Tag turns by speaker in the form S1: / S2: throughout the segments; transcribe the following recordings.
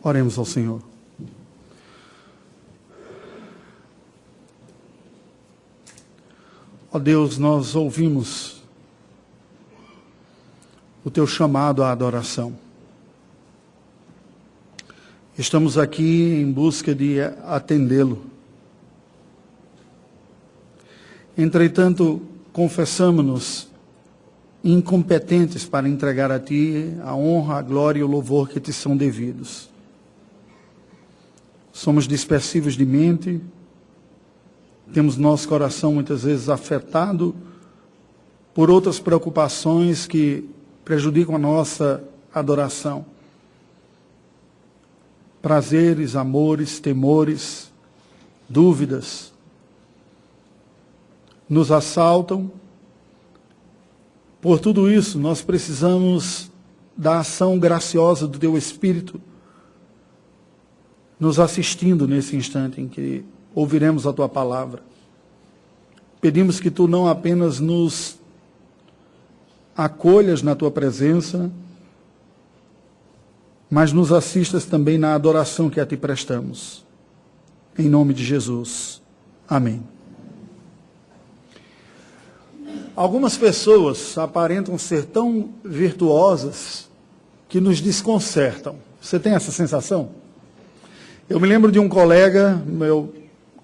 S1: Oremos ao Senhor. Ó Deus, nós ouvimos o Teu chamado à adoração. Estamos aqui em busca de atendê-lo. Entretanto, confessamo-nos incompetentes para entregar a Ti a honra, a glória e o louvor que Te são devidos. Somos dispersivos de mente, temos nosso coração muitas vezes afetado por outras preocupações que prejudicam a nossa adoração. Prazeres, amores, temores, dúvidas nos assaltam. Por tudo isso, nós precisamos da ação graciosa do Teu Espírito nos assistindo nesse instante em que ouviremos a Tua palavra. Pedimos que Tu não apenas nos acolhas na Tua presença, mas nos assistas também na adoração que a Ti prestamos. Em nome de Jesus. Amém. Algumas pessoas aparentam ser tão virtuosas que nos desconcertam. Você tem essa sensação? Eu me lembro de um colega, meu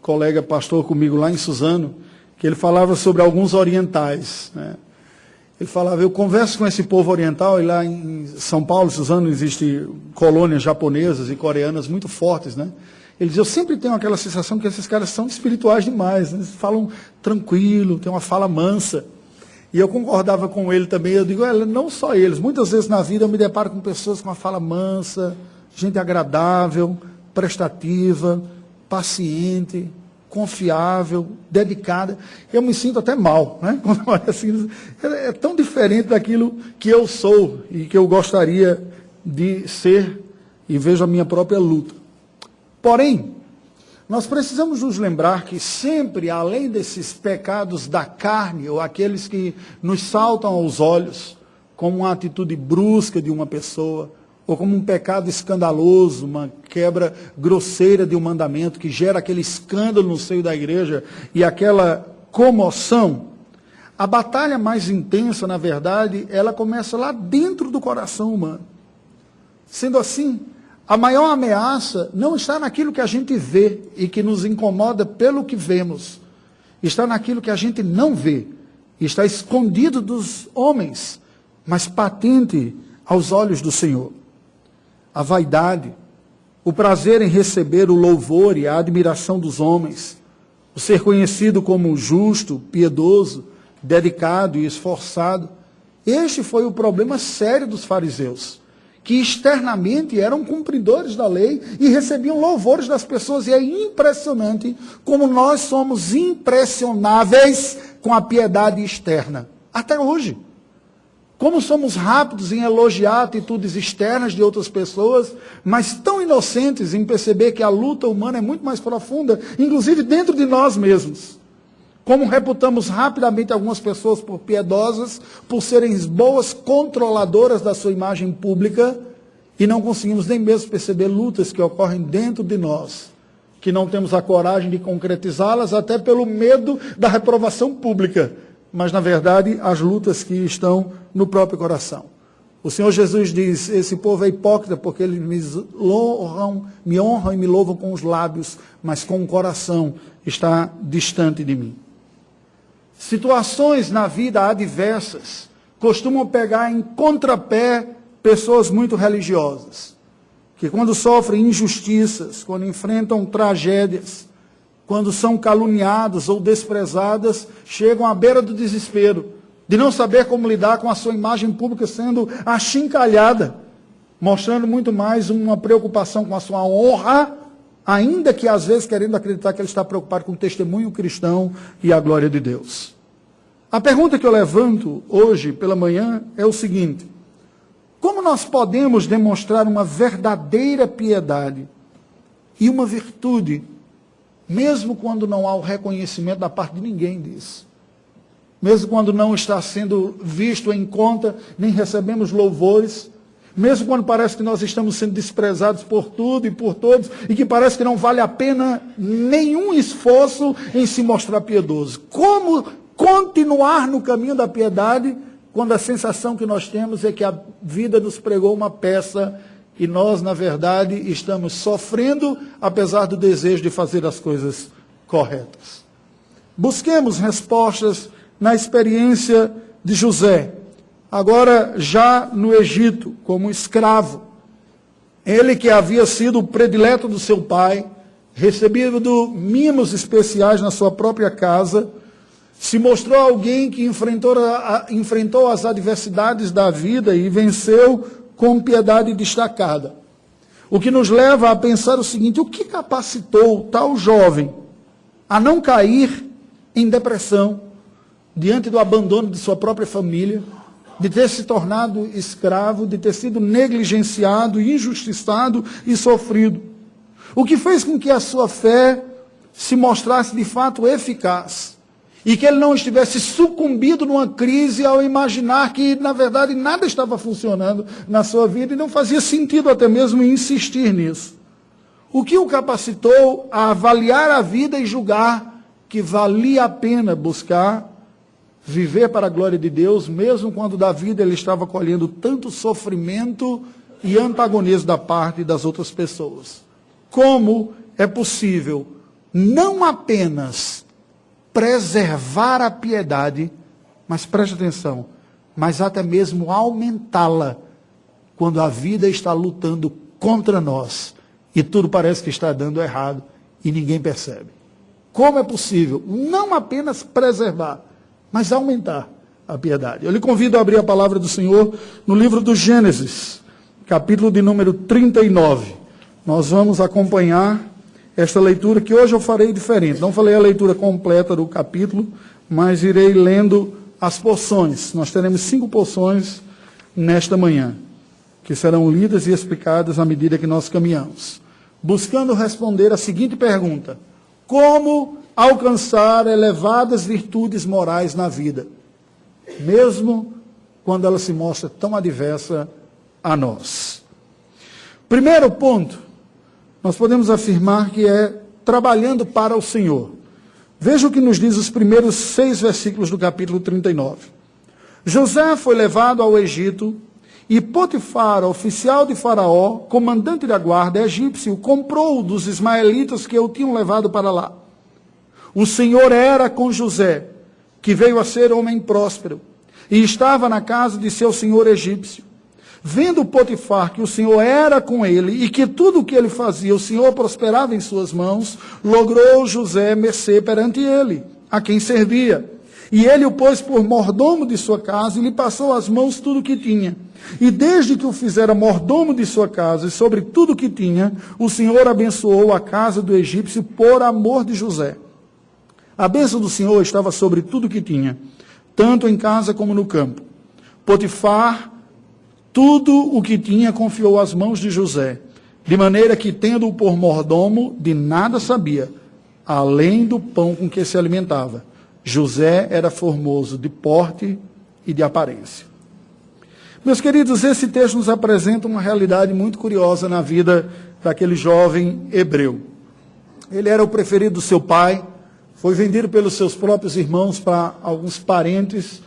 S1: colega pastor comigo lá em Suzano, que ele falava sobre alguns orientais, né? Ele falava, eu converso com esse povo oriental, e lá em São Paulo, Suzano, existe colônias japonesas e coreanas muito fortes, né? Ele diz, eu sempre tenho aquela sensação que esses caras são espirituais demais, né? Eles falam tranquilo, tem uma fala mansa. E eu concordava com ele também, eu digo, não só eles, muitas vezes na vida eu me deparo com pessoas com uma fala mansa, gente agradável, prestativa, paciente, confiável, dedicada. Eu me sinto até mal, né? Quando olho assim, é tão diferente daquilo que eu sou e que eu gostaria de ser e vejo a minha própria luta. Porém, nós precisamos nos lembrar que sempre, além desses pecados da carne, ou aqueles que nos saltam aos olhos, como uma atitude brusca de uma pessoa, ou como um pecado escandaloso, uma quebra grosseira de um mandamento que gera aquele escândalo no seio da igreja e aquela comoção, a batalha mais intensa, na verdade, ela começa lá dentro do coração humano. Sendo assim, a maior ameaça não está naquilo que a gente vê e que nos incomoda pelo que vemos. Está naquilo que a gente não vê. Está escondido dos homens, mas patente aos olhos do Senhor. A vaidade, o prazer em receber o louvor e a admiração dos homens, o ser conhecido como justo, piedoso, dedicado e esforçado. Este foi o problema sério dos fariseus, que externamente eram cumpridores da lei e recebiam louvores das pessoas. E é impressionante como nós somos impressionáveis com a piedade externa, até hoje. Como somos rápidos em elogiar atitudes externas de outras pessoas, mas tão inocentes em perceber que a luta humana é muito mais profunda, inclusive dentro de nós mesmos. Como reputamos rapidamente algumas pessoas por piedosas, por serem boas controladoras da sua imagem pública, e não conseguimos nem mesmo perceber lutas que ocorrem dentro de nós, que não temos a coragem de concretizá-las, até pelo medo da reprovação pública, mas na verdade as lutas que estão no próprio coração. O Senhor Jesus diz, esse povo é hipócrita porque eles me honram e me louvam com os lábios, mas com o coração está distante de mim. Situações na vida adversas costumam pegar em contrapé pessoas muito religiosas, que quando sofrem injustiças, quando enfrentam tragédias, quando são caluniadas ou desprezadas, chegam à beira do desespero, de não saber como lidar com a sua imagem pública sendo achincalhada, mostrando muito mais uma preocupação com a sua honra, ainda que às vezes querendo acreditar que ele está preocupado com o testemunho cristão e a glória de Deus. A pergunta que eu levanto hoje pela manhã é o seguinte: como nós podemos demonstrar uma verdadeira piedade e uma virtude, mesmo quando não há o reconhecimento da parte de ninguém disso? Mesmo quando não está sendo visto em conta, nem recebemos louvores, Mesmo quando parece que nós estamos sendo desprezados por tudo e por todos, e que parece que não vale a pena nenhum esforço em se mostrar piedoso. Como continuar no caminho da piedade quando a sensação que nós temos é que a vida nos pregou uma peça e nós, na verdade, estamos sofrendo, apesar do desejo de fazer as coisas corretas? Busquemos respostas na experiência de José, agora já no Egito, como escravo. Ele que havia sido o predileto do seu pai, recebido mimos especiais na sua própria casa, se mostrou alguém que enfrentou as adversidades da vida e venceu com piedade destacada. O que nos leva a pensar o seguinte: o que capacitou tal jovem a não cair em depressão diante do abandono de sua própria família, de ter se tornado escravo, de ter sido negligenciado, injustiçado e sofrido? O que fez com que a sua fé se mostrasse de fato eficaz e que ele não estivesse sucumbido numa crise ao imaginar que, na verdade, nada estava funcionando na sua vida e não fazia sentido até mesmo insistir nisso? O que o capacitou a avaliar a vida e julgar que valia a pena buscar viver para a glória de Deus, mesmo quando da vida ele estava colhendo tanto sofrimento e antagonismo da parte das outras pessoas? Como é possível não apenas preservar a piedade, mas preste atenção, mas até mesmo aumentá-la quando a vida está lutando contra nós e tudo parece que está dando errado e ninguém percebe? Como é possível não apenas preservar, mas aumentar a piedade? Eu lhe convido a abrir a palavra do Senhor no livro do Gênesis, capítulo de número 39. Nós vamos acompanhar esta leitura, que hoje eu farei diferente. Não falei a leitura completa do capítulo, mas irei lendo as porções. Nós teremos 5 porções nesta manhã, que serão lidas e explicadas à medida que nós caminhamos, buscando responder a seguinte pergunta: como alcançar elevadas virtudes morais na vida, mesmo quando ela se mostra tão adversa a nós? Primeiro ponto, nós podemos afirmar que é trabalhando para o Senhor. Veja o que nos diz os primeiros 6 versículos do capítulo 39. José foi levado ao Egito, e Potifar, oficial de Faraó, comandante da guarda egípcio, comprou-o dos ismaelitas que o tinham levado para lá. O Senhor era com José, que veio a ser homem próspero, e estava na casa de seu senhor egípcio. Vendo Potifar que o Senhor era com ele, e que tudo o que ele fazia, o Senhor prosperava em suas mãos, logrou José mercê perante ele, a quem servia. E ele o pôs por mordomo de sua casa, e lhe passou às mãos tudo o que tinha. E desde que o fizera mordomo de sua casa, e sobre tudo o que tinha, o Senhor abençoou a casa do egípcio por amor de José. A bênção do Senhor estava sobre tudo o que tinha, tanto em casa como no campo. Potifar, tudo o que tinha, confiou às mãos de José, de maneira que, tendo-o por mordomo, de nada sabia, além do pão com que se alimentava. José era formoso de porte e de aparência. Meus queridos, esse texto nos apresenta uma realidade muito curiosa na vida daquele jovem hebreu. Ele era o preferido do seu pai, foi vendido pelos seus próprios irmãos para alguns parentes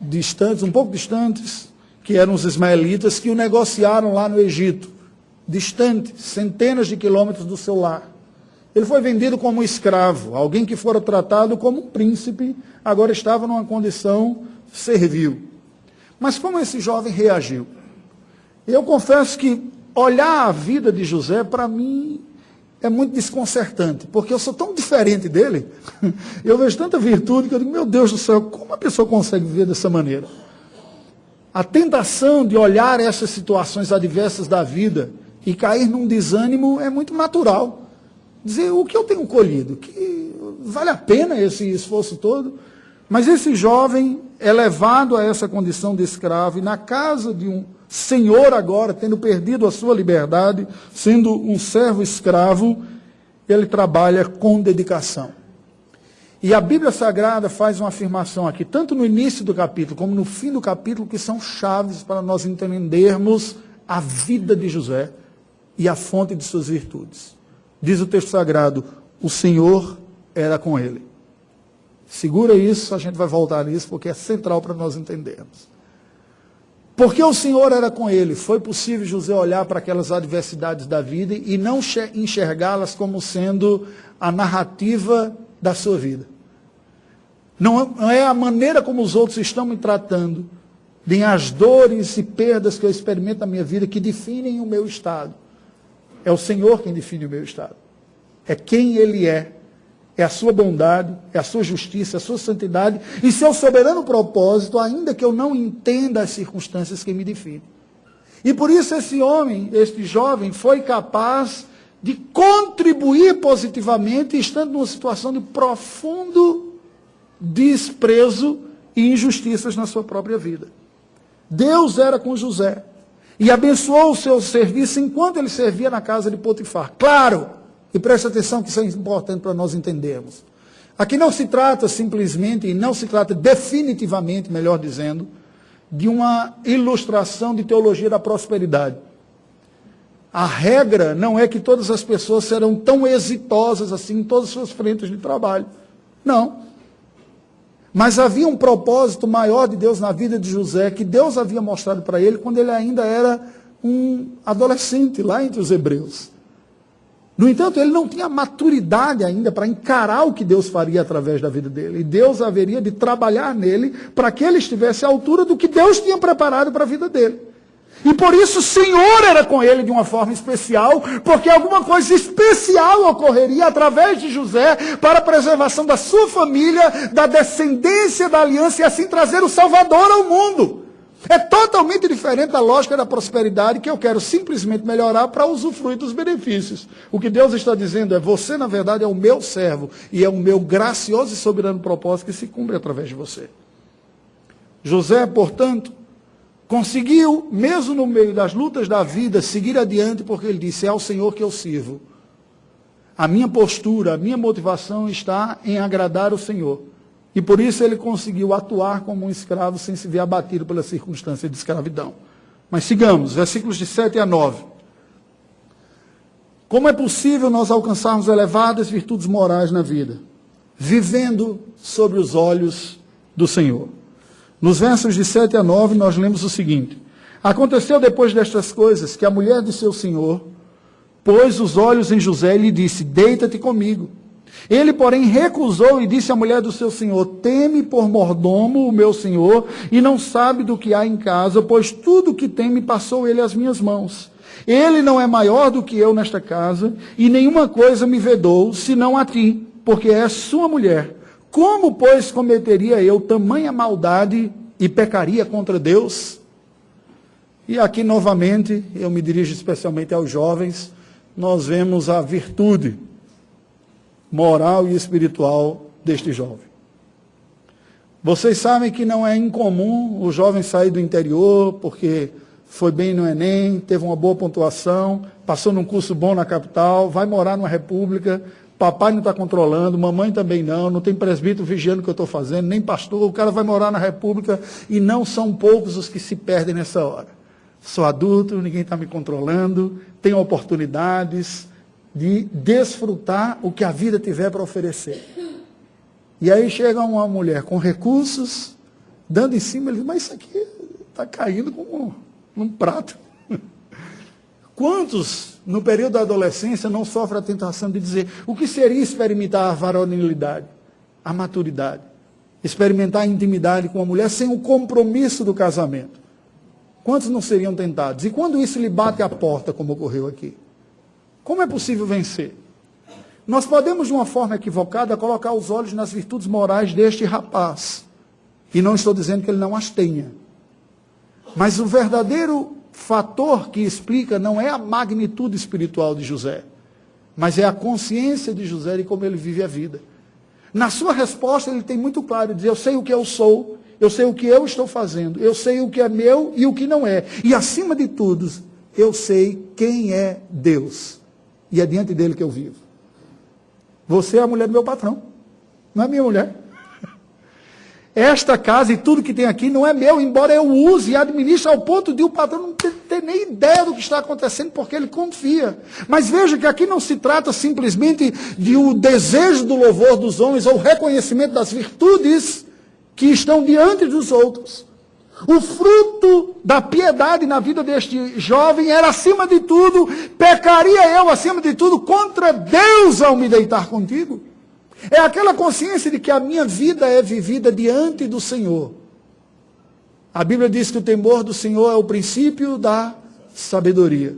S1: distantes, um pouco distantes, que eram os ismaelitas, que o negociaram lá no Egito, distante, centenas de quilômetros do seu lar. Ele foi vendido como escravo, alguém que fora tratado como um príncipe, agora estava numa condição servil. Mas como esse jovem reagiu? Eu confesso que olhar a vida de José, para mim, é muito desconcertante, porque eu sou tão diferente dele, eu vejo tanta virtude, que eu digo, meu Deus do céu, como a pessoa consegue viver dessa maneira? A tentação de olhar essas situações adversas da vida e cair num desânimo é muito natural. Dizer, o que eu tenho colhido? Que vale a pena esse esforço todo? Mas esse jovem é levado a essa condição de escravo, e na casa de um senhor agora, tendo perdido a sua liberdade, sendo um servo escravo, ele trabalha com dedicação. E a Bíblia Sagrada faz uma afirmação aqui, tanto no início do capítulo, como no fim do capítulo, que são chaves para nós entendermos a vida de José e a fonte de suas virtudes. Diz o texto sagrado, o Senhor era com ele. Segura isso, a gente vai voltar nisso, porque é central para nós entendermos. Porque o Senhor era com ele, foi possível José olhar para aquelas adversidades da vida e não enxergá-las como sendo a narrativa da sua vida. Não é a maneira como os outros estão me tratando, nem as dores e perdas que eu experimento na minha vida que definem o meu estado. É o Senhor quem define o meu estado. É quem Ele é a sua bondade, é a sua justiça, a sua santidade e seu soberano propósito, ainda que eu não entenda as circunstâncias que me definem. E por isso esse homem, este jovem, foi capaz de contribuir positivamente, estando numa situação de profundo desprezo e injustiças na sua própria vida. Deus era com José e abençoou o seu serviço enquanto ele servia na casa de Potifar. Claro, e preste atenção que isso é importante para nós entendermos. Aqui não se trata simplesmente, e não se trata definitivamente, melhor dizendo, de uma ilustração de teologia da prosperidade. A regra não é que todas as pessoas serão tão exitosas assim em todas as suas frentes de trabalho. Não. Mas havia um propósito maior de Deus na vida de José, que Deus havia mostrado para ele quando ele ainda era um adolescente, lá entre os hebreus. No entanto, ele não tinha maturidade ainda para encarar o que Deus faria através da vida dele. E Deus haveria de trabalhar nele para que ele estivesse à altura do que Deus tinha preparado para a vida dele. E por isso o Senhor era com ele de uma forma especial, porque alguma coisa especial ocorreria através de José para a preservação da sua família, da descendência da aliança e assim trazer o Salvador ao mundo. É totalmente diferente da lógica da prosperidade que eu quero simplesmente melhorar para usufruir dos benefícios. O que Deus está dizendo é, você na verdade é o meu servo e é o meu gracioso e soberano propósito que se cumpre através de você. José, portanto, conseguiu, mesmo no meio das lutas da vida, seguir adiante porque ele disse, é ao Senhor que eu sirvo. A minha postura, a minha motivação está em agradar o Senhor. E por isso ele conseguiu atuar como um escravo sem se ver abatido pela circunstância de escravidão. Mas sigamos, versículos de 7 a 9. Como é possível nós alcançarmos elevadas virtudes morais na vida? Vivendo sobre os olhos do Senhor. Nos versos de 7 a 9 nós lemos o seguinte. Aconteceu depois destas coisas que a mulher de seu senhor pôs os olhos em José e lhe disse, deita-te comigo. Ele, porém, recusou e disse à mulher do seu senhor, teme por mordomo o meu senhor e não sabe do que há em casa, pois tudo o que tem me passou ele às minhas mãos. Ele não é maior do que eu nesta casa e nenhuma coisa me vedou, senão a ti, porque és sua mulher. Como, pois, cometeria eu tamanha maldade e pecaria contra Deus? E aqui, novamente, eu me dirijo especialmente aos jovens, nós vemos a virtude moral e espiritual deste jovem. Vocês sabem que não é incomum o jovem sair do interior porque foi bem no Enem, teve uma boa pontuação, passou num curso bom na capital, vai morar numa república, papai não está controlando, mamãe também não tem presbítero vigiando o que eu estou fazendo, nem pastor, o cara vai morar na república e não são poucos os que se perdem nessa hora. Sou adulto, ninguém está me controlando, tenho oportunidades de desfrutar o que a vida tiver para oferecer. E aí chega uma mulher com recursos, dando em cima, ele diz, mas isso aqui está caindo como num prato. Quantos, no período da adolescência, não sofrem a tentação de dizer, o que seria experimentar a varonilidade, a maturidade, experimentar a intimidade com a mulher sem o compromisso do casamento? Quantos não seriam tentados? E quando isso lhe bate à porta, como ocorreu aqui? Como é possível vencer? Nós podemos, de uma forma equivocada, colocar os olhos nas virtudes morais deste rapaz. E não estou dizendo que ele não as tenha. Mas o verdadeiro fator que explica não é a magnitude espiritual de José, mas é a consciência de José de como ele vive a vida. Na sua resposta, ele tem muito claro, dizer, eu sei o que eu sou, eu sei o que eu estou fazendo, eu sei o que é meu e o que não é. E acima de tudo, eu sei quem é Deus. E é diante dele que eu vivo. Você é a mulher do meu patrão. não é minha mulher. Esta casa e tudo que tem aqui não é meu, embora eu use e administre ao ponto de o patrão não ter nem ideia do que está acontecendo, porque ele confia. Mas veja que aqui não se trata simplesmente de o desejo do louvor dos homens ou o reconhecimento das virtudes que estão diante dos outros. O fruto da piedade na vida deste jovem era, acima de tudo, pecaria eu, acima de tudo, contra Deus ao me deitar contigo. É aquela consciência de que a minha vida é vivida diante do Senhor. A Bíblia diz que o temor do Senhor é o princípio da sabedoria.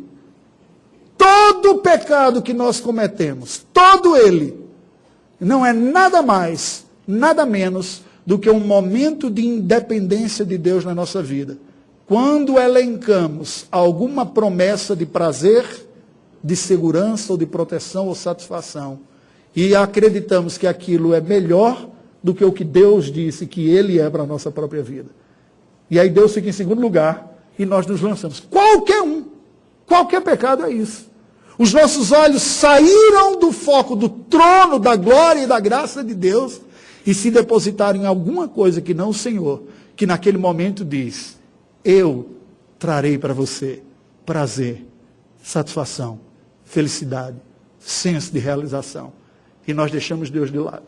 S1: Todo pecado que nós cometemos, todo ele, não é nada mais, nada menos do que um momento de independência de Deus na nossa vida. Quando elencamos alguma promessa de prazer, de segurança ou de proteção ou satisfação, e acreditamos que aquilo é melhor do que o que Deus disse que Ele é para a nossa própria vida. E aí Deus fica em segundo lugar e nós nos lançamos. Qualquer pecado é isso. Os nossos olhos saíram do foco do trono, da glória e da graça de Deus e se depositaram em alguma coisa que não o Senhor, que naquele momento diz, eu trarei para você prazer, satisfação, felicidade, senso de realização. E nós deixamos Deus de lado.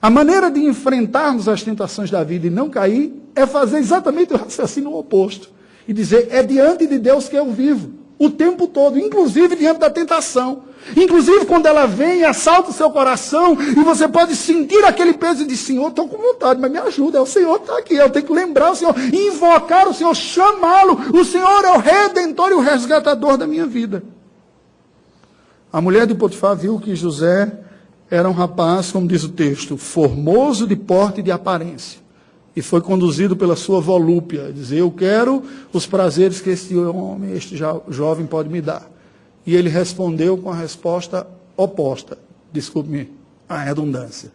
S1: A maneira de enfrentarmos as tentações da vida e não cair é fazer exatamente o raciocínio oposto. E dizer, é diante de Deus que eu vivo, o tempo todo, inclusive diante da tentação. Inclusive quando ela vem e assalta o seu coração, e você pode sentir aquele peso de Senhor, estou com vontade, mas me ajuda, é o Senhor que está aqui, eu tenho que lembrar o Senhor, invocar o Senhor, chamá-lo. O Senhor é o Redentor e o resgatador da minha vida. A mulher de Potifar viu que José era um rapaz, como diz o texto, formoso de porte e de aparência. E foi conduzido pela sua volúpia. Dizer, eu quero os prazeres que este homem, este jovem pode me dar. E ele respondeu com a resposta oposta. Desculpe-me a redundância.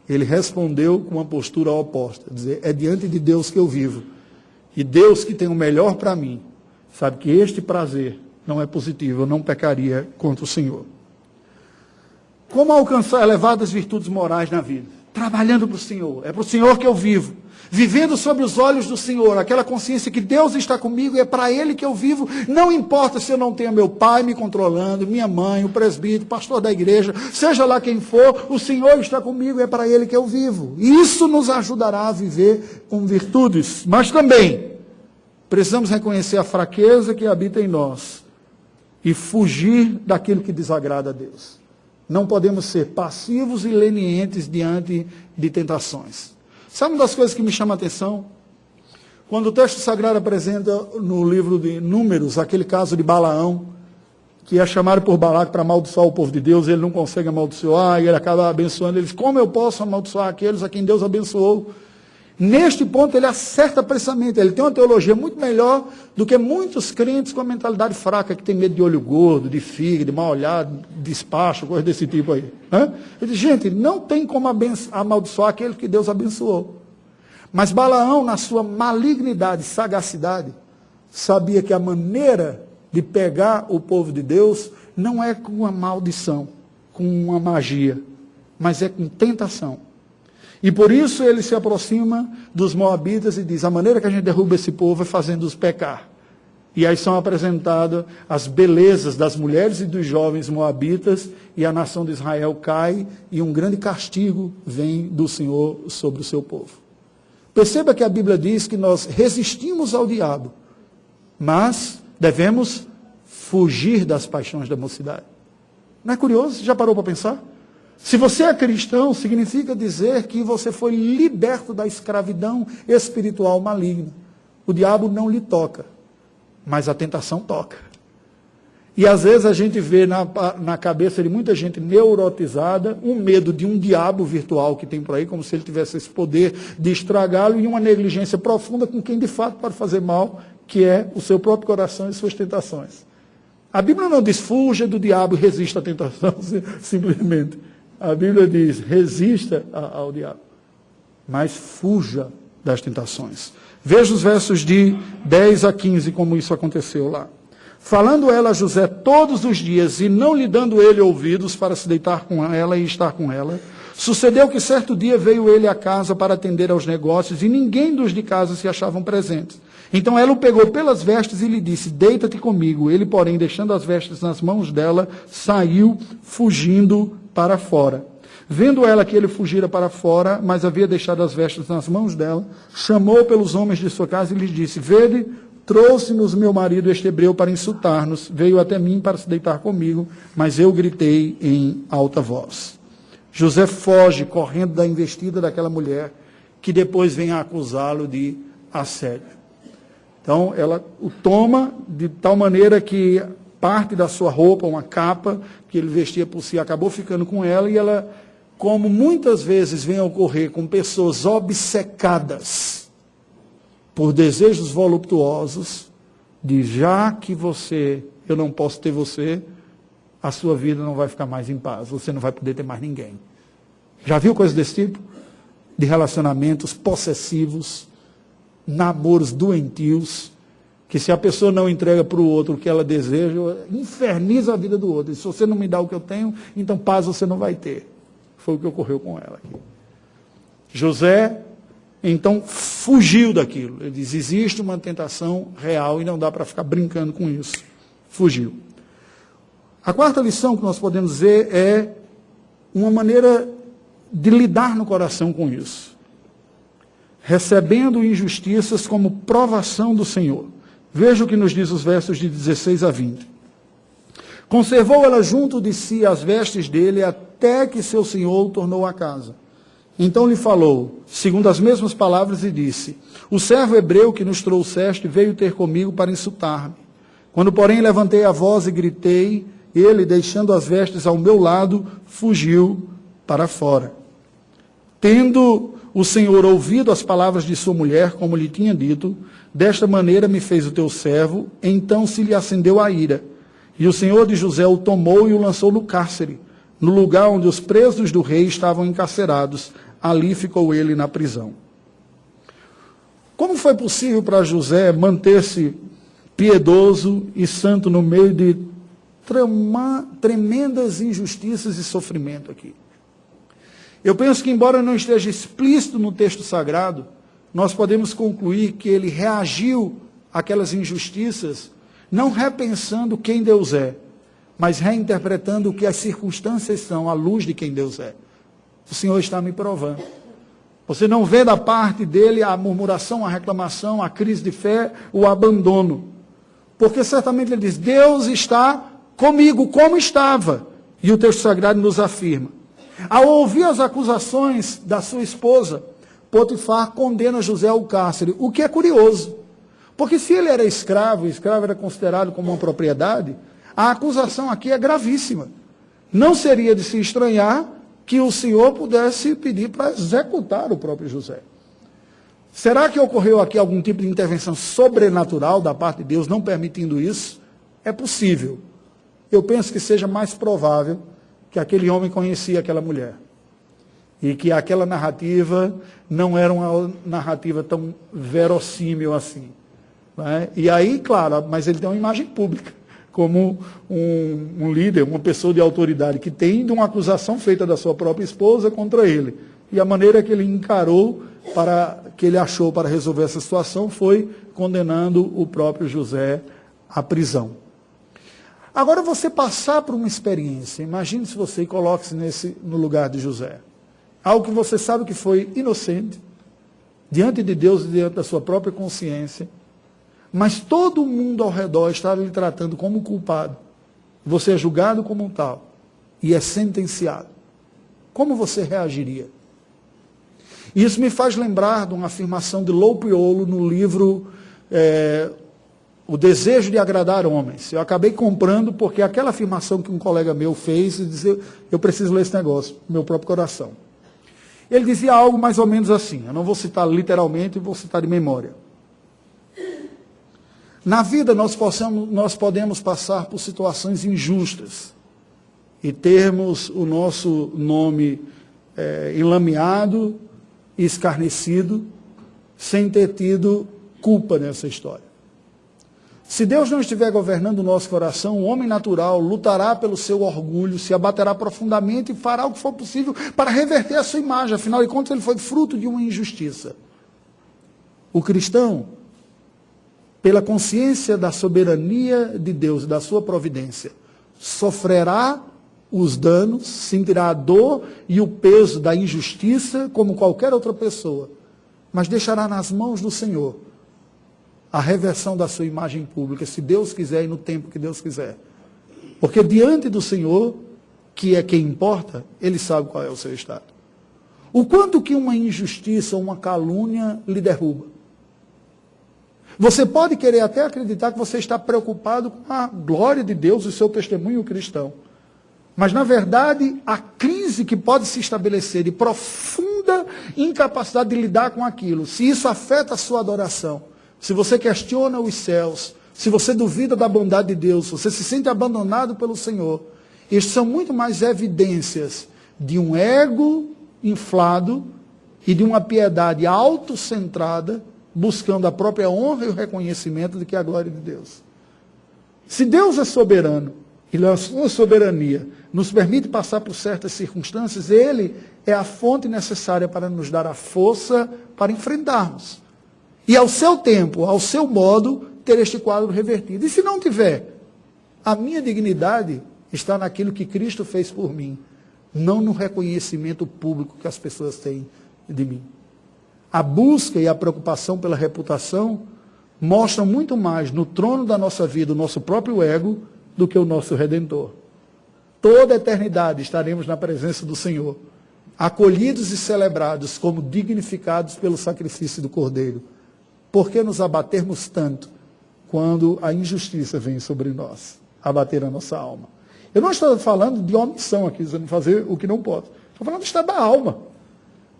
S1: Ele respondeu com uma postura oposta. Dizer, é diante de Deus que eu vivo. E Deus que tem o melhor para mim, sabe que este prazer não é positivo. Eu não pecaria contra o Senhor. Como alcançar elevadas virtudes morais na vida? Trabalhando para o Senhor. É para o Senhor que eu vivo. Vivendo sob os olhos do Senhor. Aquela consciência que Deus está comigo e é para Ele que eu vivo. Não importa se eu não tenho meu pai me controlando, minha mãe, o presbítero, o pastor da igreja, seja lá quem for, o Senhor está comigo e é para Ele que eu vivo. E isso nos ajudará a viver com virtudes. Mas também precisamos reconhecer a fraqueza que habita em nós e fugir daquilo que desagrada a Deus. Não podemos ser passivos e lenientes diante de tentações. Sabe uma das coisas que me chama a atenção? Quando o texto sagrado apresenta no livro de Números, aquele caso de Balaão, que é chamado por Balaque para amaldiçoar o povo de Deus, ele não consegue amaldiçoar, e ele acaba abençoando eles. Como eu posso amaldiçoar aqueles a quem Deus abençoou? Neste ponto ele acerta precisamente, ele tem uma teologia muito melhor do que muitos crentes com a mentalidade fraca, que tem medo de olho gordo, de fígado, de mal olhado, despacho, coisa desse tipo aí. Ele diz, gente, não tem como amaldiçoar aquele que Deus abençoou. Mas Balaão, na sua malignidade, sagacidade, sabia que a maneira de pegar o povo de Deus não é com uma maldição, com uma magia, mas é com tentação. E por isso ele se aproxima dos moabitas e diz, a maneira que a gente derruba esse povo é fazendo-os pecar. E aí são apresentadas as belezas das mulheres e dos jovens moabitas, e a nação de Israel cai, e um grande castigo vem do Senhor sobre o seu povo. Perceba que a Bíblia diz que nós resistimos ao diabo, mas devemos fugir das paixões da mocidade. Não é curioso? Você já parou para pensar? Se você é cristão, significa dizer que você foi liberto da escravidão espiritual maligna. O diabo não lhe toca, mas a tentação toca. E às vezes a gente vê na cabeça de muita gente neurotizada um medo de um diabo virtual que tem por aí, como se ele tivesse esse poder de estragá-lo, e uma negligência profunda com quem de fato pode fazer mal, que é o seu próprio coração e suas tentações. A Bíblia não diz fuja do diabo e resista à tentação, simplesmente. A Bíblia diz, resista ao diabo, mas fuja das tentações. Veja os versos de 10 a 15, como isso aconteceu lá. Falando ela a José todos os dias, e não lhe dando ele ouvidos para se deitar com ela e estar com ela, Sucedeu que certo dia veio ele à casa para atender aos negócios, e ninguém dos de casa se achavam presentes. Então ela o pegou pelas vestes e lhe disse, deita-te comigo. Ele, porém, deixando as vestes nas mãos dela, saiu fugindo para fora. Vendo ela que ele fugira para fora, mas havia deixado as vestes nas mãos dela, chamou pelos homens de sua casa e lhes disse, vede, trouxe-nos meu marido este hebreu para insultar-nos, veio até mim para se deitar comigo, mas eu gritei em alta voz. José foge, correndo da investida daquela mulher, que depois vem a acusá-lo de assédio. Então, ela o toma de tal maneira que parte da sua roupa, uma capa que ele vestia por si, acabou ficando com ela, e ela, como muitas vezes vem a ocorrer com pessoas obcecadas por desejos voluptuosos, de já que eu não posso ter você, a sua vida não vai ficar mais em paz, você não vai poder ter mais ninguém. Já viu coisas desse tipo? De relacionamentos possessivos, namoros doentios, que se a pessoa não entrega para o outro o que ela deseja, inferniza a vida do outro. E se você não me dá o que eu tenho, então paz você não vai ter. Foi o que ocorreu com ela aqui. José, então, fugiu daquilo. Ele diz, existe uma tentação real e não dá para ficar brincando com isso. Fugiu. A quarta lição que nós podemos dizer é uma maneira de lidar no coração com isso. Recebendo injustiças como provação do Senhor. Veja o que nos diz os versos de 16 a 20. Conservou ela junto de si as vestes dele até que seu senhor o tornou à casa. Então lhe falou, segundo as mesmas palavras, e disse, o servo hebreu que nos trouxeste veio ter comigo para insultar-me. Quando, porém, levantei a voz e gritei, ele, deixando as vestes ao meu lado, fugiu para fora. Tendo o Senhor ouvido as palavras de sua mulher, como lhe tinha dito, desta maneira me fez o teu servo, então se lhe acendeu a ira. E o Senhor de José o tomou e o lançou no cárcere, no lugar onde os presos do rei estavam encarcerados. Ali ficou ele na prisão. Como foi possível para José manter-se piedoso e santo no meio de tremendas injustiças e sofrimento aqui? Eu penso que, embora não esteja explícito no texto sagrado, nós podemos concluir que ele reagiu àquelas injustiças, não repensando quem Deus é, mas reinterpretando o que as circunstâncias são à luz de quem Deus é. O Senhor está me provando. Você não vê da parte dele a murmuração, a reclamação, a crise de fé, o abandono. Porque certamente ele diz, Deus está comigo como estava. E o texto sagrado nos afirma. Ao ouvir as acusações da sua esposa, Potifar condena José ao cárcere, o que é curioso. Porque se ele era escravo, o escravo era considerado como uma propriedade, a acusação aqui é gravíssima. Não seria de se estranhar que o Senhor pudesse pedir para executar o próprio José. Será que ocorreu aqui algum tipo de intervenção sobrenatural da parte de Deus, não permitindo isso? É possível. Eu penso que seja mais provável que aquele homem conhecia aquela mulher. E que aquela narrativa não era uma narrativa tão verossímil assim. Né? E aí, claro, mas ele tem uma imagem pública, como um líder, uma pessoa de autoridade que tem de uma acusação feita da sua própria esposa contra ele. E a maneira que ele encarou, que ele achou para resolver essa situação, foi condenando o próprio José à prisão. Agora você passar por uma experiência, imagine se você coloque-se no lugar de José. Algo que você sabe que foi inocente, diante de Deus e diante da sua própria consciência, mas todo mundo ao redor está lhe tratando como culpado. Você é julgado como um tal e é sentenciado. Como você reagiria? Isso me faz lembrar de uma afirmação de Lou Piolo no livro O Desejo de Agradar Homens. Eu acabei comprando porque aquela afirmação que um colega meu fez, e disse, eu preciso ler esse negócio, no meu próprio coração. Ele dizia algo mais ou menos assim, eu não vou citar literalmente, vou citar de memória. Na vida nós podemos passar por situações injustas e termos o nosso nome enlameado e escarnecido sem ter tido culpa nessa história. Se Deus não estiver governando o nosso coração, o homem natural lutará pelo seu orgulho, se abaterá profundamente e fará o que for possível para reverter a sua imagem. Afinal de contas, ele foi fruto de uma injustiça. O cristão, pela consciência da soberania de Deus e da sua providência, sofrerá os danos, sentirá a dor e o peso da injustiça como qualquer outra pessoa, mas deixará nas mãos do Senhor a reversão da sua imagem pública, se Deus quiser e no tempo que Deus quiser. Porque diante do Senhor, que é quem importa, Ele sabe qual é o seu estado. O quanto que uma injustiça ou uma calúnia lhe derruba. Você pode querer até acreditar que você está preocupado com a glória de Deus e o seu testemunho cristão. Mas, na verdade, a crise que pode se estabelecer de profunda incapacidade de lidar com aquilo, se isso afeta a sua adoração, se você questiona os céus, se você duvida da bondade de Deus, se você se sente abandonado pelo Senhor, estes são muito mais evidências de um ego inflado e de uma piedade autocentrada, buscando a própria honra e o reconhecimento de que é a glória de Deus. Se Deus é soberano, e na sua soberania nos permite passar por certas circunstâncias, Ele é a fonte necessária para nos dar a força para enfrentarmos. E ao seu tempo, ao seu modo, ter este quadro revertido. E se não tiver, a minha dignidade está naquilo que Cristo fez por mim, não no reconhecimento público que as pessoas têm de mim. A busca e a preocupação pela reputação mostram muito mais no trono da nossa vida o nosso próprio ego do que o nosso Redentor. Toda a eternidade estaremos na presença do Senhor, acolhidos e celebrados como dignificados pelo sacrifício do Cordeiro. Por que nos abatermos tanto quando a injustiça vem sobre nós, abater a nossa alma? Eu não estou falando de omissão aqui, dizendo fazer o que não pode. Estou falando do estado da alma.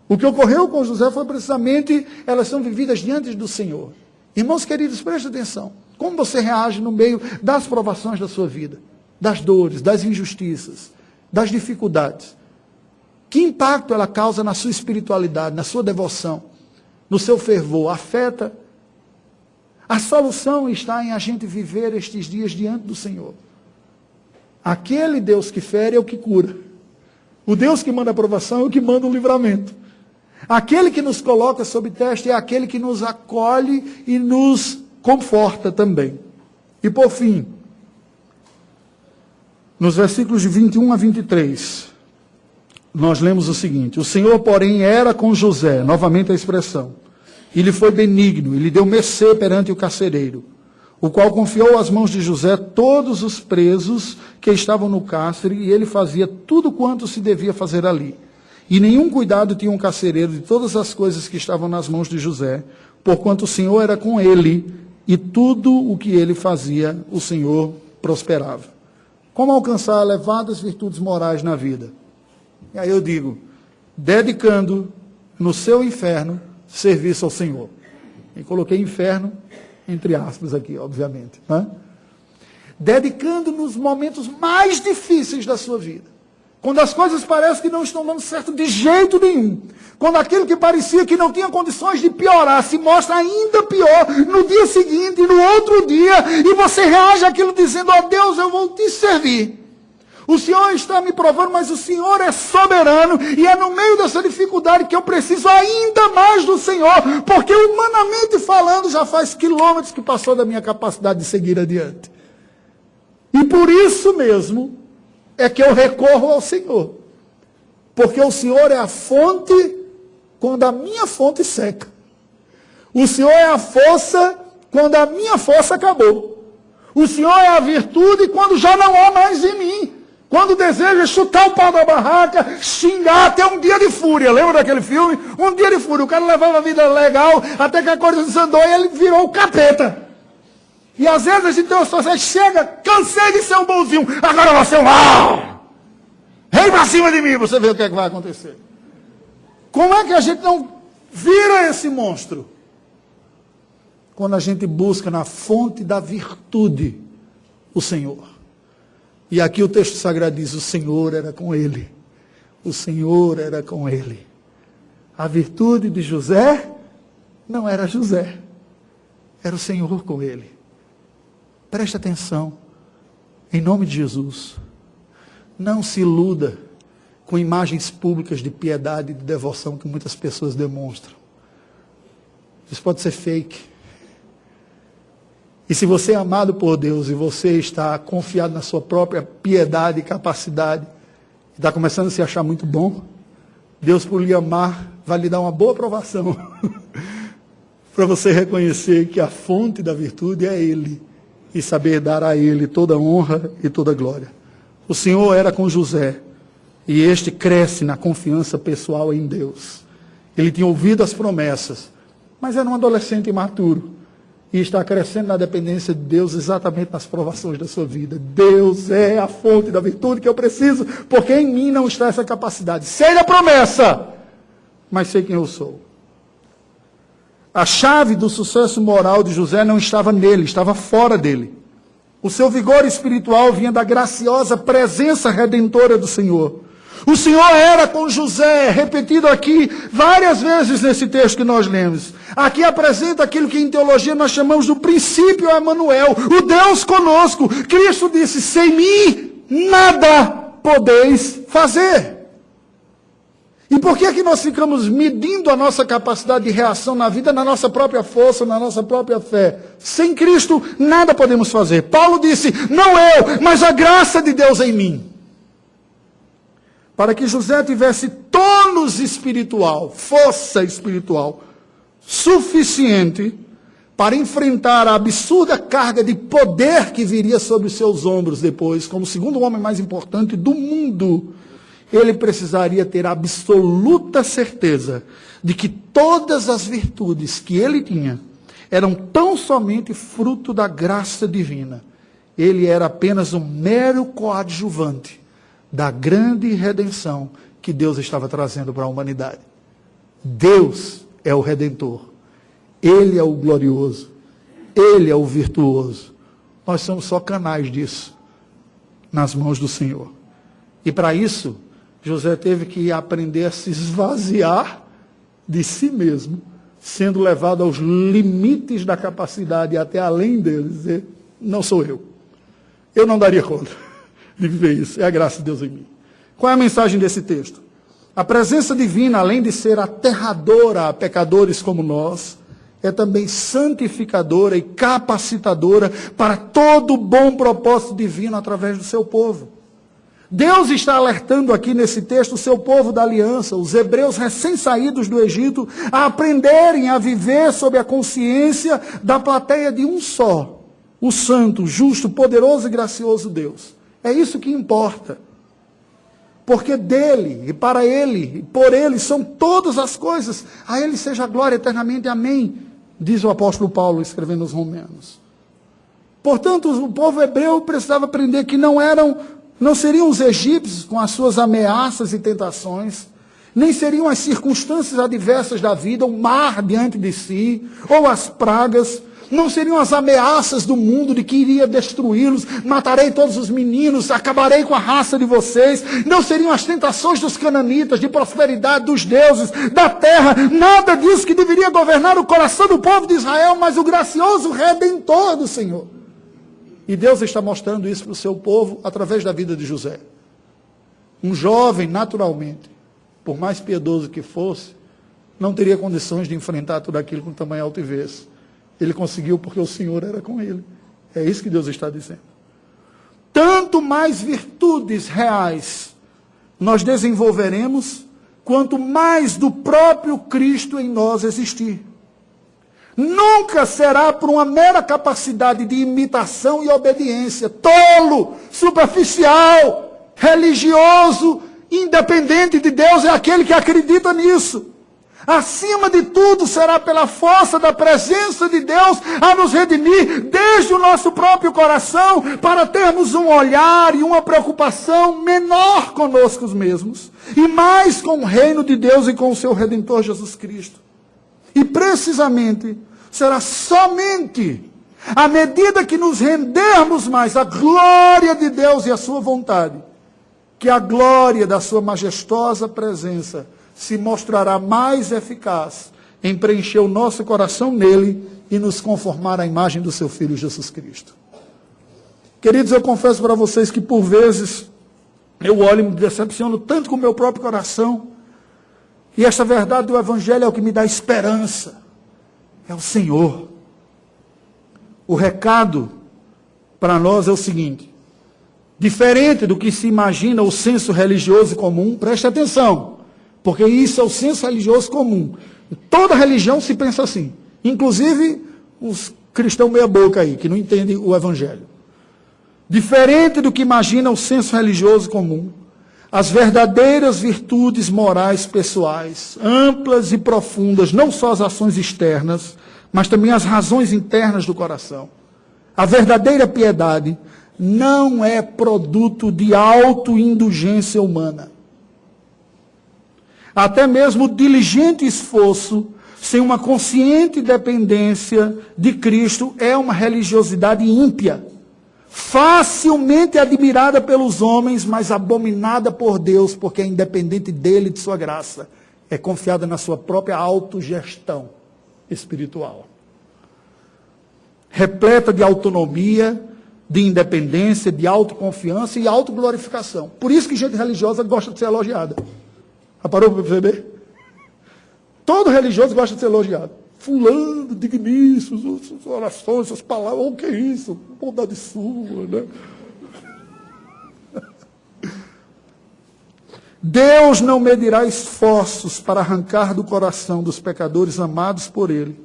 S1: O que ocorreu com José foi precisamente, elas são vividas diante do Senhor. Irmãos queridos, preste atenção. Como você reage no meio das provações da sua vida, das dores, das injustiças, das dificuldades? Que impacto ela causa na sua espiritualidade, na sua devoção, no seu fervor? Afeta? A solução está em a gente viver estes dias diante do Senhor. Aquele Deus que fere é o que cura. O Deus que manda a aprovação é o que manda o livramento. Aquele que nos coloca sob teste é aquele que nos acolhe e nos conforta também. E por fim, nos versículos de 21 a 23, nós lemos o seguinte: o Senhor, porém, era com José, novamente a expressão, e lhe foi benigno, e lhe deu mercê perante o carcereiro, o qual confiou às mãos de José todos os presos que estavam no cárcere, e ele fazia tudo quanto se devia fazer ali. E nenhum cuidado tinha um carcereiro de todas as coisas que estavam nas mãos de José, porquanto o Senhor era com ele, e tudo o que ele fazia, o Senhor prosperava. Como alcançar elevadas virtudes morais na vida? E aí eu digo, dedicando no seu inferno serviço ao Senhor. E coloquei inferno entre aspas aqui, obviamente. Né? Dedicando nos momentos mais difíceis da sua vida. Quando as coisas parecem que não estão dando certo de jeito nenhum. Quando aquilo que parecia que não tinha condições de piorar se mostra ainda pior no dia seguinte, no outro dia, e você reage àquilo dizendo: ó Deus, eu vou te servir. O Senhor está me provando, mas o Senhor é soberano, e é no meio dessa dificuldade que eu preciso ainda mais do Senhor, porque humanamente falando já faz quilômetros que passou da minha capacidade de seguir adiante. E por isso mesmo é que eu recorro ao Senhor. Porque o Senhor é a fonte quando a minha fonte seca. O Senhor é a força quando a minha força acabou. O Senhor é a virtude quando já não há mais em mim. Quando deseja chutar o pau da barraca, xingar até um dia de fúria. Lembra daquele filme? Um dia de fúria. O cara levava a vida legal até que a coisa desandou e ele virou o capeta. E às vezes a gente tem uma situação, chega, cansei de ser um bonzinho, agora você é um mal. Vem pra cima de mim, você vê o que é que vai acontecer. Como é que a gente não vira esse monstro? Quando a gente busca na fonte da virtude o Senhor. E aqui o texto sagrado diz: o Senhor era com ele. O Senhor era com ele. A virtude de José não era José. Era o Senhor com ele. Preste atenção, em nome de Jesus. Não se iluda com imagens públicas de piedade e de devoção que muitas pessoas demonstram. Isso pode ser fake. E se você é amado por Deus e você está confiado na sua própria piedade e capacidade, está começando a se achar muito bom, Deus, por lhe amar, vai lhe dar uma boa aprovação para você reconhecer que a fonte da virtude é Ele e saber dar a Ele toda a honra e toda a glória. O Senhor era com José e este cresce na confiança pessoal em Deus. Ele tinha ouvido as promessas, mas era um adolescente imaturo e está crescendo na dependência de Deus exatamente nas provações da sua vida. Deus é a fonte da virtude que eu preciso, porque em mim não está essa capacidade. Sei da promessa, mas sei quem eu sou. A chave do sucesso moral de José não estava nele, estava fora dele. O seu vigor espiritual vinha da graciosa presença redentora do Senhor. O Senhor era com José, repetido aqui várias vezes nesse texto que nós lemos. Aqui apresenta aquilo que em teologia nós chamamos do princípio Emanuel, o Deus conosco. Cristo disse, sem mim nada podeis fazer. E por que é que nós ficamos medindo a nossa capacidade de reação na vida, na nossa própria força, na nossa própria fé? Sem Cristo nada podemos fazer. Paulo disse, não eu, mas a graça de Deus em mim. Para que José tivesse tônus espiritual, força espiritual, suficiente para enfrentar a absurda carga de poder que viria sobre os seus ombros depois, como o segundo homem mais importante do mundo, ele precisaria ter absoluta certeza de que todas as virtudes que ele tinha eram tão somente fruto da graça divina. Ele era apenas um mero coadjuvante da grande redenção que Deus estava trazendo para a humanidade. Deus é o Redentor. Ele é o glorioso. Ele é o virtuoso. Nós somos só canais disso nas mãos do Senhor. E para isso, José teve que aprender a se esvaziar de si mesmo, sendo levado aos limites da capacidade e até além dele, dizer, não sou eu. Eu não daria conta de viver isso. É a graça de Deus em mim. Qual é a mensagem desse texto? A presença divina, além de ser aterradora a pecadores como nós, é também santificadora e capacitadora para todo bom propósito divino através do seu povo. Deus está alertando aqui nesse texto o seu povo da aliança, os hebreus recém-saídos do Egito, a aprenderem a viver sob a consciência da plateia de um só, o santo, justo, poderoso e gracioso Deus. É isso que importa. Porque dele, e para ele, e por ele, são todas as coisas. A ele seja a glória eternamente. Amém. Diz o apóstolo Paulo, escrevendo aos Romanos. Portanto, o povo hebreu precisava aprender que não seriam os egípcios com as suas ameaças e tentações, nem seriam as circunstâncias adversas da vida, o mar diante de si, ou as pragas, não seriam as ameaças do mundo de que iria destruí-los, matarei todos os meninos, acabarei com a raça de vocês, não seriam as tentações dos cananitas, de prosperidade dos deuses, da terra, nada disso que deveria governar o coração do povo de Israel, mas o gracioso Redentor do Senhor. E Deus está mostrando isso para o seu povo através da vida de José. Um jovem, naturalmente, por mais piedoso que fosse, não teria condições de enfrentar tudo aquilo com tamanha altivez. Ele conseguiu porque o Senhor era com ele. É isso que Deus está dizendo. Tanto mais virtudes reais nós desenvolveremos, quanto mais do próprio Cristo em nós existir. Nunca será por uma mera capacidade de imitação e obediência, tolo, superficial, religioso, independente de Deus, é aquele que acredita nisso. Acima de tudo, será pela força da presença de Deus a nos redimir desde o nosso próprio coração, para termos um olhar e uma preocupação menor conosco mesmos, e mais com o reino de Deus e com o seu Redentor Jesus Cristo. E precisamente, será somente à medida que nos rendermos mais à glória de Deus e à sua vontade, que a glória da sua majestosa presença se mostrará mais eficaz em preencher o nosso coração nele e nos conformar à imagem do seu Filho Jesus Cristo. Queridos, eu confesso para vocês que por vezes eu olho e me decepciono tanto com o meu próprio coração. E esta verdade do Evangelho é o que me dá esperança. É o Senhor. O recado para nós é o seguinte: diferente do que se imagina o senso religioso comum, preste atenção, porque isso é o senso religioso comum. Toda religião se pensa assim, inclusive os cristãos meia boca aí, que não entendem o Evangelho. Diferente do que imagina o senso religioso comum, as verdadeiras virtudes morais pessoais, amplas e profundas, não só as ações externas, mas também as razões internas do coração. A verdadeira piedade não é produto de autoindulgência humana. Até mesmo o diligente esforço, sem uma consciente dependência de Cristo, é uma religiosidade ímpia, facilmente admirada pelos homens, mas abominada por Deus, porque é independente dele e de sua graça. É confiada na sua própria autogestão espiritual. Repleta de autonomia, de independência, de autoconfiança e autoglorificação. Por isso que gente religiosa gosta de ser elogiada. Já parou para perceber? Todo religioso gosta de ser elogiado. Fulano, digníssimo, suas orações, suas palavras, o que é isso? Bondade sua, né? Deus não medirá esforços para arrancar do coração dos pecadores amados por Ele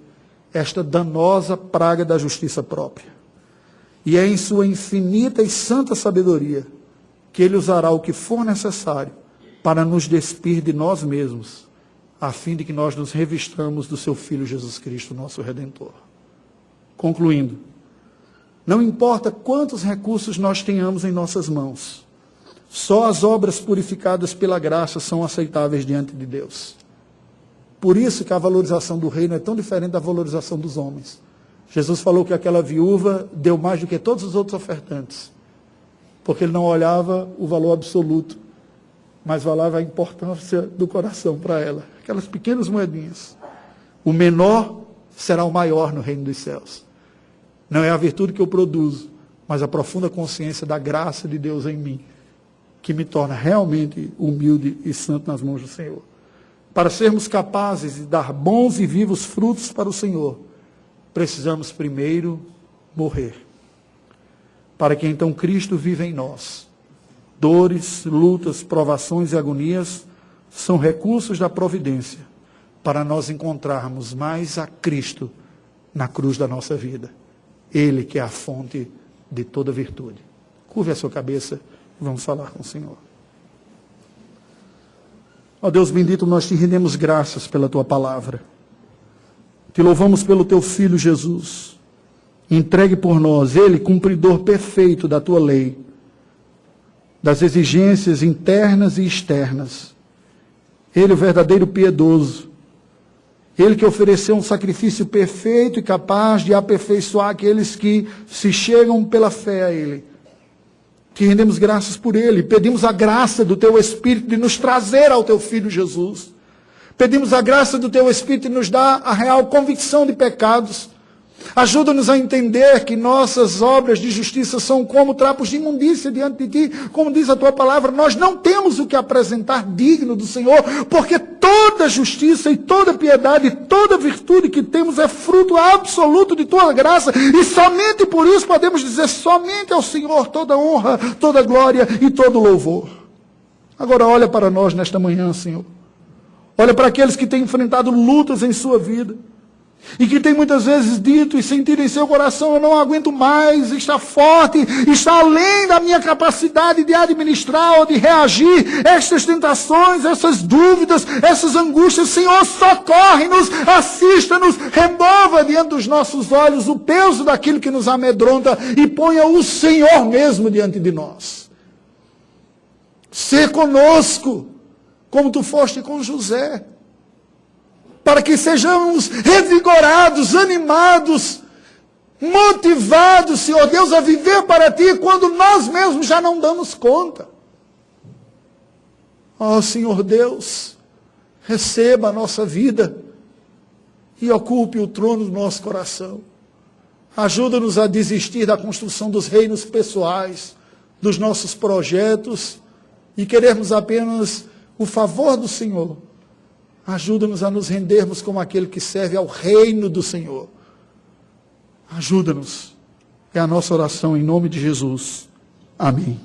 S1: esta danosa praga da justiça própria. E é em sua infinita e santa sabedoria que Ele usará o que for necessário para nos despir de nós mesmos, a fim de que nós nos revistamos do seu Filho Jesus Cristo, nosso Redentor. Concluindo, não importa quantos recursos nós tenhamos em nossas mãos, só as obras purificadas pela graça são aceitáveis diante de Deus. Por isso que a valorização do reino é tão diferente da valorização dos homens. Jesus falou que aquela viúva deu mais do que todos os outros ofertantes, porque ele não olhava o valor absoluto, mas olhava a importância do coração para ela. Aquelas pequenas moedinhas. O menor será o maior no reino dos céus. Não é a virtude que eu produzo, mas a profunda consciência da graça de Deus em mim, que me torna realmente humilde e santo nas mãos do Senhor. Para sermos capazes de dar bons e vivos frutos para o Senhor, precisamos primeiro morrer, para que então Cristo viva em nós. Dores, lutas, provações e agonias são recursos da providência para nós encontrarmos mais a Cristo na cruz da nossa vida. Ele que é a fonte de toda virtude. Curve a sua cabeça e vamos falar com o Senhor. Ó Deus bendito, nós te rendemos graças pela tua palavra. Te louvamos pelo teu Filho Jesus, entregue por nós, ele cumpridor perfeito da tua lei, das exigências internas e externas. Ele o verdadeiro piedoso. Ele que ofereceu um sacrifício perfeito e capaz de aperfeiçoar aqueles que se chegam pela fé a Ele. Te rendemos graças por Ele. Pedimos a graça do Teu Espírito de nos trazer ao Teu Filho Jesus. Pedimos a graça do Teu Espírito de nos dar a real convicção de pecados. Ajuda-nos a entender que nossas obras de justiça são como trapos de imundícia diante de Ti. Como diz a Tua palavra, nós não temos o que apresentar digno do Senhor, porque toda justiça e toda piedade, toda virtude que temos é fruto absoluto de Tua graça. E somente por isso podemos dizer, somente ao Senhor toda honra, toda glória e todo louvor. Agora olha para nós nesta manhã, Senhor. Olha para aqueles que têm enfrentado lutas em sua vida. E que tem muitas vezes dito e sentido em seu coração, eu não aguento mais, está forte, está além da minha capacidade de administrar ou de reagir a estas tentações, essas dúvidas, essas angústias. Senhor, socorre-nos, assista-nos, remova diante dos nossos olhos o peso daquilo que nos amedronta e ponha o Senhor mesmo diante de nós. Ser conosco, como tu foste com José. Para que sejamos revigorados, animados, motivados, Senhor Deus, a viver para Ti, quando nós mesmos já não damos conta. Ó Senhor Deus, receba a nossa vida e ocupe o trono do nosso coração. Ajuda-nos a desistir da construção dos reinos pessoais, dos nossos projetos, e queremos apenas o favor do Senhor. Ajuda-nos a nos rendermos como aquele que serve ao reino do Senhor. Ajuda-nos. É a nossa oração em nome de Jesus. Amém.